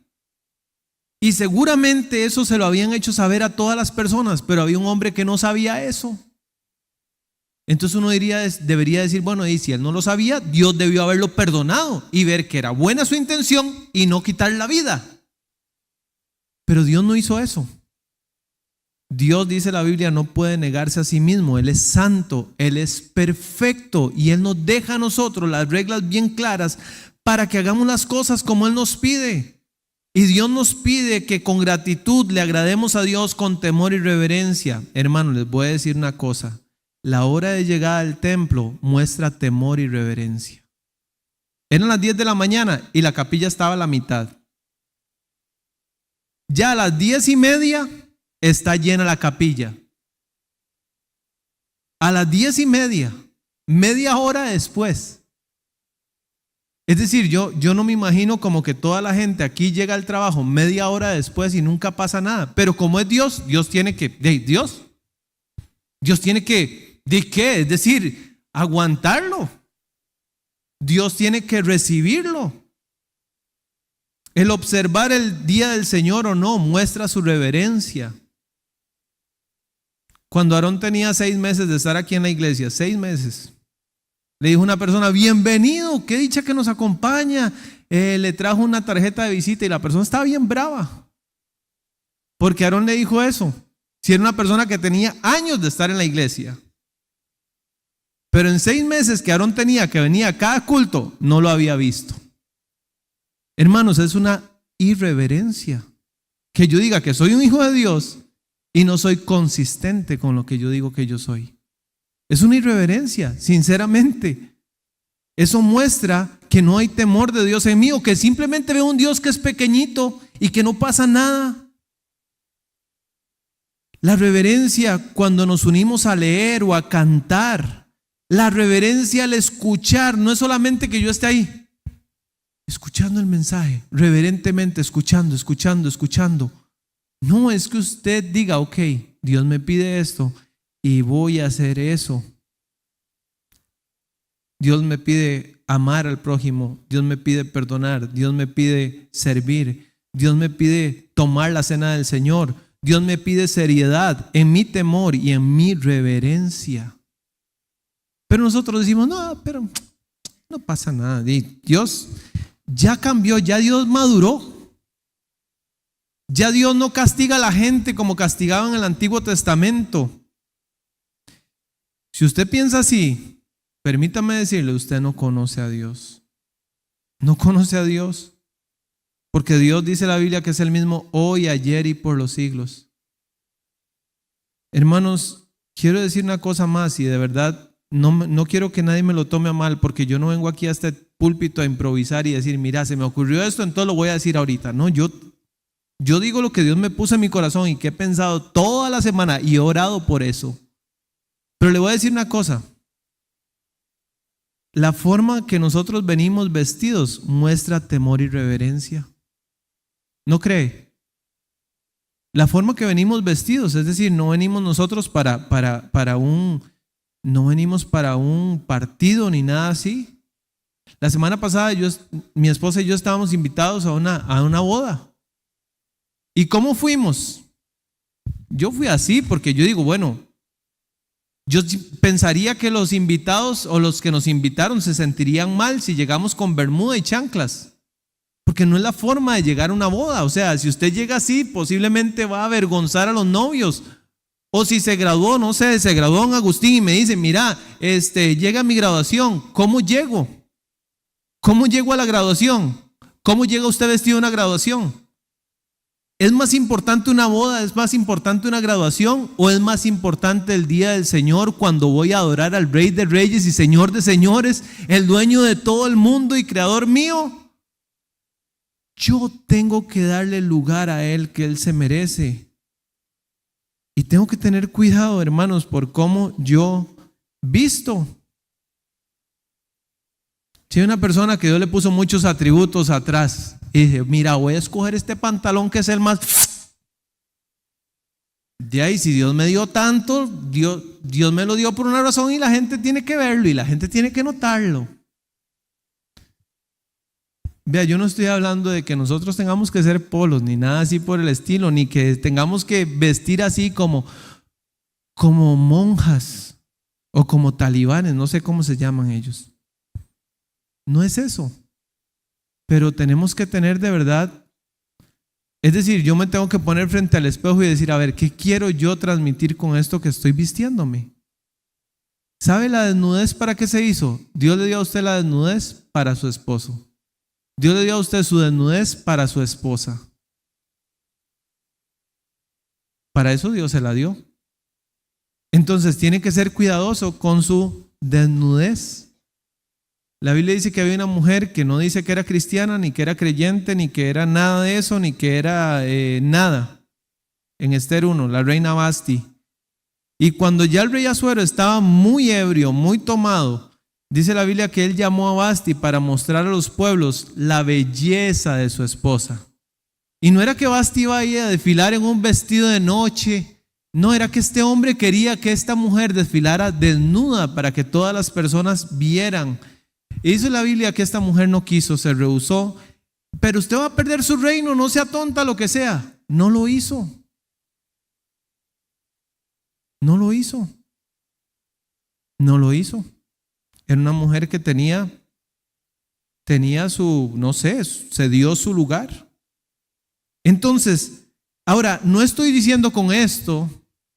Y seguramente eso se lo habían hecho saber a todas las personas, pero había un hombre que no sabía eso. Entonces uno debería decir, bueno, y si él no lo sabía, Dios debió haberlo perdonado y ver que era buena su intención y no quitar la vida. Pero Dios no hizo eso. Dios, dice la Biblia, no puede negarse a sí mismo. Él es santo, Él es perfecto y Él nos deja a nosotros las reglas bien claras para que hagamos las cosas como Él nos pide. Y Dios nos pide que con gratitud le agrademos a Dios con temor y reverencia. Hermanos, les voy a decir una cosa. La hora de llegar al templo muestra temor y reverencia. Eran las 10 de la mañana y la capilla estaba a la mitad. Ya a las 10:30 está llena la capilla. A las 10:30, media hora después. Es decir, yo no me imagino como que toda la gente aquí llega al trabajo media hora después y nunca pasa nada. Pero como es Dios, Dios tiene que, ¿de qué? Es decir, aguantarlo. Dios tiene que recibirlo. El observar el día del Señor o no muestra su reverencia. Cuando Aarón tenía 6 meses de estar aquí en la iglesia, 6 meses, le dijo una persona, bienvenido, qué dicha que nos acompaña. Le trajo una tarjeta de visita y la persona estaba bien brava. Porque Aarón le dijo eso. Si era una persona que tenía años de estar en la iglesia. Pero en 6 meses que Aarón tenía, que venía a cada culto, no lo había visto. Hermanos, es una irreverencia. Que yo diga que soy un hijo de Dios y no soy consistente con lo que yo digo que yo soy. Es una irreverencia, sinceramente. Eso muestra que no hay temor de Dios en mí, o que simplemente veo un Dios que es pequeñito y que no pasa nada. La reverencia cuando nos unimos a leer o a cantar, la reverencia al escuchar, no es solamente que yo esté ahí escuchando el mensaje, reverentemente escuchando. No, es que usted diga, ok, Dios me pide esto y voy a hacer eso. Dios me pide amar al prójimo, Dios me pide perdonar, Dios me pide servir, Dios me pide tomar la cena del Señor, Dios me pide seriedad en mi temor y en mi reverencia. Pero nosotros decimos, no, pero no pasa nada. Y Dios ya cambió, ya Dios maduró. Ya Dios no castiga a la gente como castigaba en el Antiguo Testamento. Si usted piensa así, permítame decirle, usted no conoce a Dios. No conoce a Dios. Porque Dios, dice la Biblia, que es el mismo hoy, ayer y por los siglos. Hermanos, quiero decir una cosa más y de verdad no quiero que nadie me lo tome a mal, porque yo no vengo aquí a este púlpito a improvisar y decir, mira, se me ocurrió esto, entonces lo voy a decir ahorita. No, yo digo lo que Dios me puso en mi corazón y que he pensado toda la semana y he orado por eso. Pero le voy a decir una cosa. La forma que nosotros venimos vestidos muestra temor y reverencia. ¿No cree? La forma que venimos vestidos, es decir, no venimos nosotros no venimos para un partido ni nada así. La semana pasada mi esposa y yo estábamos invitados a una boda. ¿Y cómo fuimos? Yo fui así porque yo digo, bueno, yo pensaría que los invitados o los que nos invitaron se sentirían mal si llegamos con bermuda y chanclas. Porque no es la forma de llegar a una boda. O sea, si usted llega así, posiblemente va a avergonzar a los novios. O si se graduó, no sé, se graduó en Agustín y me dice, mira, llega mi graduación, ¿cómo llego? ¿Cómo llego a la graduación? ¿Cómo llega usted vestido a una graduación? ¿Es más importante una boda? ¿Es más importante una graduación? ¿O es más importante el día del Señor cuando voy a adorar al Rey de Reyes y Señor de Señores, el dueño de todo el mundo y creador mío? Yo tengo que darle el lugar a Él que Él se merece. Y tengo que tener cuidado, hermanos, por cómo yo visto. Si hay una persona que Dios le puso muchos atributos atrás y dice, mira, voy a escoger este pantalón que es el más... De ahí, si Dios me dio tanto, Dios me lo dio por una razón y la gente tiene que verlo y la gente tiene que notarlo. Vea, yo no estoy hablando de que nosotros tengamos que ser polos, ni nada así por el estilo, ni que tengamos que vestir así como monjas o como talibanes, no sé cómo se llaman ellos. No es eso. Pero tenemos que tener de verdad, es decir, yo me tengo que poner frente al espejo y decir, a ver, ¿qué quiero yo transmitir con esto que estoy vistiéndome? ¿Sabe la desnudez para qué se hizo? Dios le dio a usted la desnudez para su esposo. Dios le dio a usted su desnudez para su esposa. Para eso Dios se la dio. Entonces tiene que ser cuidadoso con su desnudez. La Biblia dice que había una mujer que no dice que era cristiana, ni que era creyente, ni que era nada de eso, ni que era nada. En Esther 1, la reina Vasti. Y cuando ya el rey Asuero estaba muy ebrio, muy tomado, dice la Biblia que él llamó a Vasti para mostrar a los pueblos la belleza de su esposa. Y no era que Vasti iba a ir a desfilar en un vestido de noche. No, era que este hombre quería que esta mujer desfilara desnuda para que todas las personas vieran. Y dice la Biblia que esta mujer no quiso, se rehusó. Pero usted va a perder su reino, no sea tonta, lo que sea. No lo hizo. No lo hizo. No lo hizo. Era una mujer que tenía su, no sé, se dio su lugar. Entonces, ahora, no estoy diciendo con esto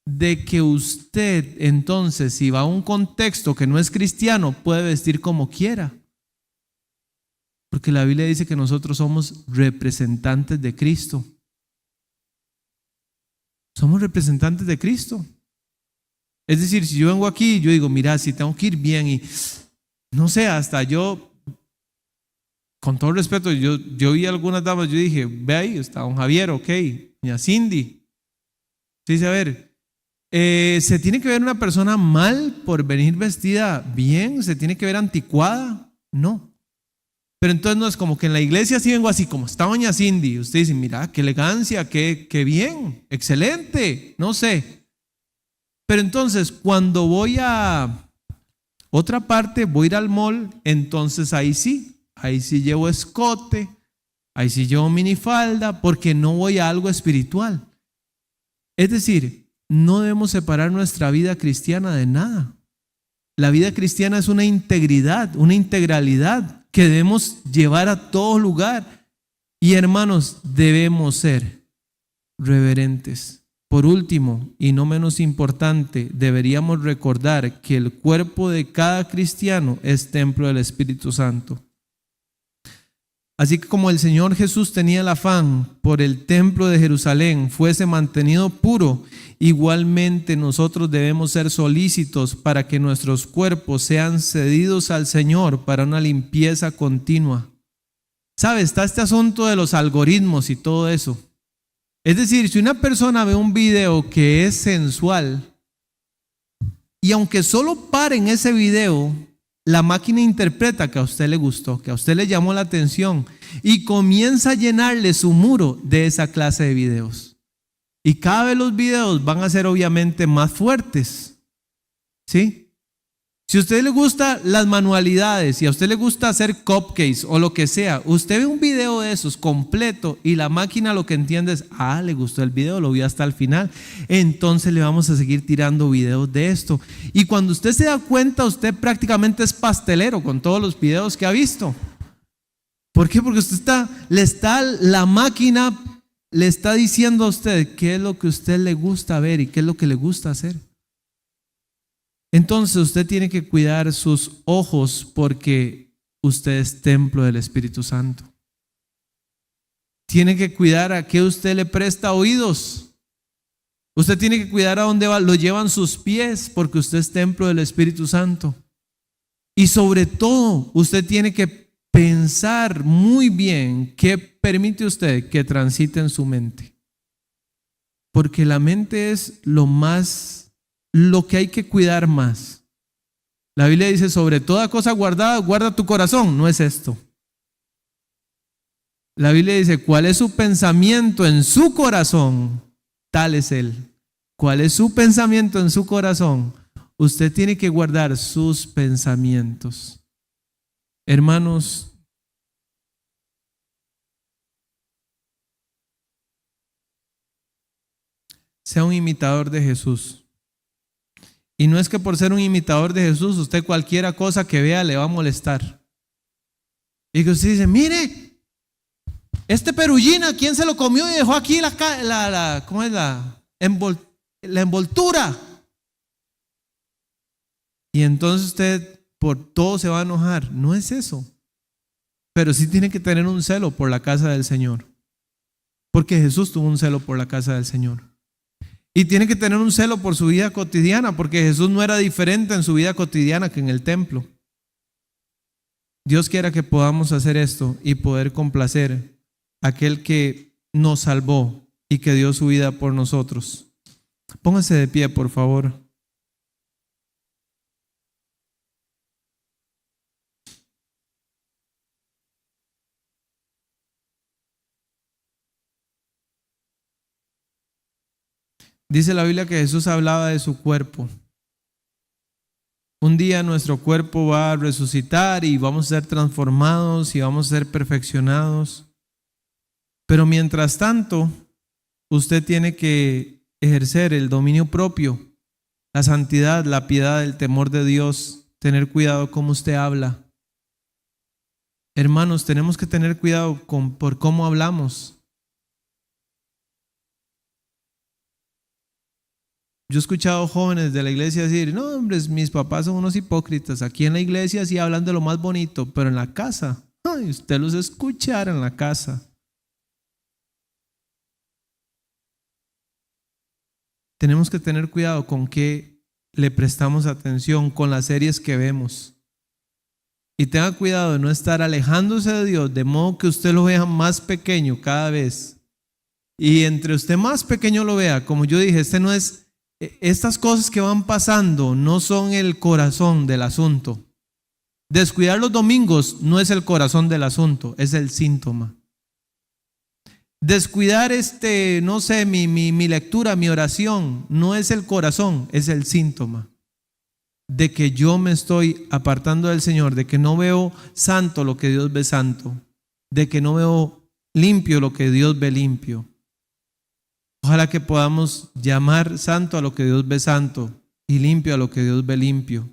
de que usted, entonces, si va a un contexto que no es cristiano, puede vestir como quiera. Porque la Biblia dice que nosotros somos representantes de Cristo. Somos representantes de Cristo. Es decir, si yo vengo aquí, yo digo, mira, si tengo que ir bien y no sé, hasta yo, con todo respeto, yo vi algunas damas, yo dije, ve ahí, está don Javier, ok, doña Cindy. Sí, dice, a ver, ¿se tiene que ver una persona mal por venir vestida bien? ¿Se tiene que ver anticuada? No. Pero entonces no es como que en la iglesia sí vengo así, como está doña Cindy. Usted dice, mira, qué elegancia, qué bien, excelente, no sé. Pero entonces, cuando voy a otra parte, voy a ir al mall, entonces ahí sí llevo escote, ahí sí llevo minifalda, porque no voy a algo espiritual. Es decir, no debemos separar nuestra vida cristiana de nada. La vida cristiana es una integridad, una integralidad que debemos llevar a todo lugar. Y hermanos, debemos ser reverentes. Por último, y no menos importante, deberíamos recordar que el cuerpo de cada cristiano es templo del Espíritu Santo. Así que como el Señor Jesús tenía el afán por el templo de Jerusalén fuese mantenido puro, igualmente nosotros debemos ser solícitos para que nuestros cuerpos sean cedidos al Señor para una limpieza continua. ¿Sabe? Está este asunto de los algoritmos y todo eso. Es decir, si una persona ve un video que es sensual y aunque solo pare en ese video, la máquina interpreta que a usted le gustó, que a usted le llamó la atención y comienza a llenarle su muro de esa clase de videos. Y cada vez los videos van a ser obviamente más fuertes. ¿Sí? Si a usted le gustan las manualidades, si a usted le gusta hacer cupcakes o lo que sea, usted ve un video de esos completo y la máquina lo que entiende es, le gustó el video, lo vio hasta el final, entonces le vamos a seguir tirando videos de esto. Y cuando usted se da cuenta, usted prácticamente es pastelero con todos los videos que ha visto. ¿Por qué? Porque la máquina le está diciendo a usted qué es lo que a usted le gusta ver y qué es lo que le gusta hacer. Entonces usted tiene que cuidar sus ojos porque usted es templo del Espíritu Santo. Tiene que cuidar a qué usted le presta oídos. Usted tiene que cuidar a dónde lo llevan sus pies porque usted es templo del Espíritu Santo. Y sobre todo, usted tiene que pensar muy bien qué permite usted que transite en su mente. Porque la mente es lo que hay que cuidar más. La Biblia dice, sobre toda cosa guardada, guarda tu corazón. No es esto. La Biblia dice, ¿cuál es su pensamiento en su corazón? Tal es él. ¿Cuál es su pensamiento en su corazón? Usted tiene que guardar sus pensamientos. Hermanos, sea un imitador de Jesús. Y no es que por ser un imitador de Jesús, usted cualquiera cosa que vea le va a molestar. Y que usted dice, mire, este perullina, ¿quién se lo comió y dejó aquí ¿cómo es la envoltura? Y entonces usted por todo se va a enojar. No es eso. Pero sí tiene que tener un celo por la casa del Señor. Porque Jesús tuvo un celo por la casa del Señor. Y tiene que tener un celo por su vida cotidiana, porque Jesús no era diferente en su vida cotidiana que en el templo. Dios quiera que podamos hacer esto y poder complacer a aquel que nos salvó y que dio su vida por nosotros. Póngase de pie, por favor. Dice la Biblia que Jesús hablaba de su cuerpo. Un día nuestro cuerpo va a resucitar y vamos a ser transformados y vamos a ser perfeccionados. Pero mientras tanto, usted tiene que ejercer el dominio propio, la santidad, la piedad, el temor de Dios, tener cuidado cómo usted habla. Hermanos, tenemos que tener cuidado por cómo hablamos. Yo he escuchado jóvenes de la iglesia decir, no, hombres, mis papás son unos hipócritas. Aquí en la iglesia sí hablan de lo más bonito, pero en la casa, ay, usted los escuchará en la casa. Tenemos que tener cuidado con qué le prestamos atención, con las series que vemos. Y tenga cuidado de no estar alejándose de Dios, de modo que usted lo vea más pequeño cada vez. Y entre usted más pequeño lo vea, como yo dije, estas cosas que van pasando no son el corazón del asunto. Descuidar los domingos no es el corazón del asunto, es el síntoma. Descuidar no sé, mi lectura, mi oración, no es el corazón, es el síntoma de que yo me estoy apartando del Señor, de que no veo santo lo que Dios ve santo, de que no veo limpio lo que Dios ve limpio. Ojalá que podamos llamar santo a lo que Dios ve santo y limpio a lo que Dios ve limpio.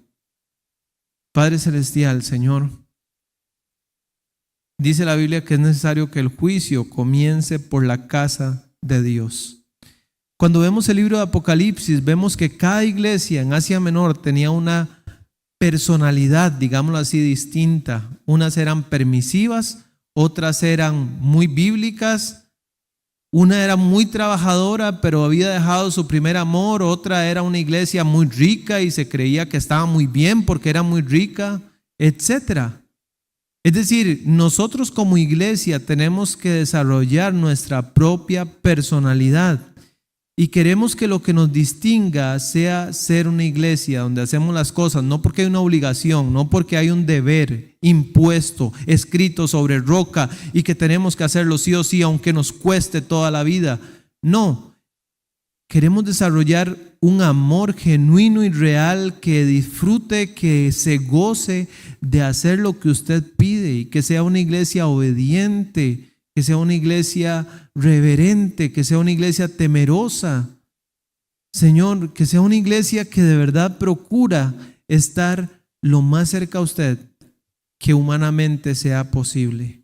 Padre Celestial, Señor, dice la Biblia que es necesario que el juicio comience por la casa de Dios. Cuando vemos el libro de Apocalipsis, vemos que cada iglesia en Asia Menor tenía una personalidad, digámoslo así, distinta. Unas eran permisivas, otras eran muy bíblicas. Una era muy trabajadora, pero había dejado su primer amor. Otra era una iglesia muy rica y se creía que estaba muy bien porque era muy rica, etc. Es decir, nosotros como iglesia tenemos que desarrollar nuestra propia personalidad. Y queremos que lo que nos distinga sea ser una iglesia donde hacemos las cosas no porque hay una obligación, no porque hay un deber impuesto, escrito sobre roca y que tenemos que hacerlo sí o sí aunque nos cueste toda la vida. No, queremos desarrollar un amor genuino y real que disfrute, que se goce de hacer lo que usted pide y que sea una iglesia obediente, que sea una iglesia reverente, que sea una iglesia temerosa. Señor, que sea una iglesia que de verdad procura estar lo más cerca a usted que humanamente sea posible.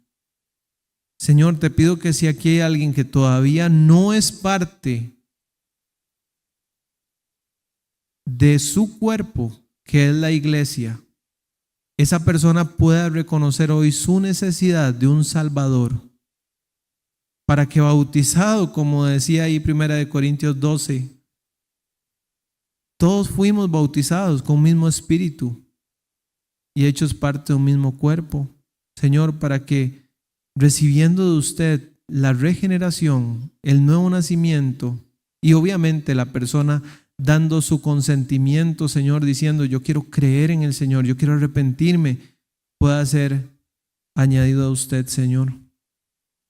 Señor, te pido que si aquí hay alguien que todavía no es parte de su cuerpo, que es la iglesia, esa persona pueda reconocer hoy su necesidad de un Salvador, para que bautizado, como decía ahí 1 Corintios 12, todos fuimos bautizados con un mismo espíritu y hechos parte de un mismo cuerpo. Señor, para que recibiendo de usted la regeneración, el nuevo nacimiento y obviamente la persona dando su consentimiento, Señor, diciendo yo quiero creer en el Señor, yo quiero arrepentirme, pueda ser añadido a usted, Señor.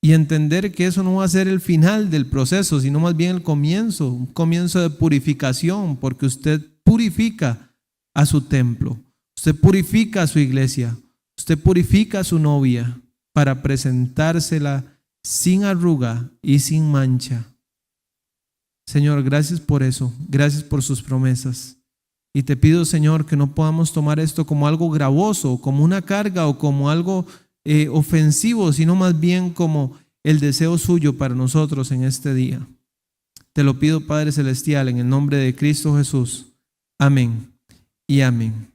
Y entender que eso no va a ser el final del proceso, sino más bien el comienzo, un comienzo de purificación, porque usted purifica a su templo, usted purifica a su iglesia, usted purifica a su novia para presentársela sin arruga y sin mancha. Señor, gracias por eso, gracias por sus promesas. Y te pido, Señor, que no podamos tomar esto como algo gravoso, como una carga o como algo ofensivo, sino más bien como el deseo suyo para nosotros en este día. Te lo pido, Padre Celestial, en el nombre de Cristo Jesús. Amén y amén.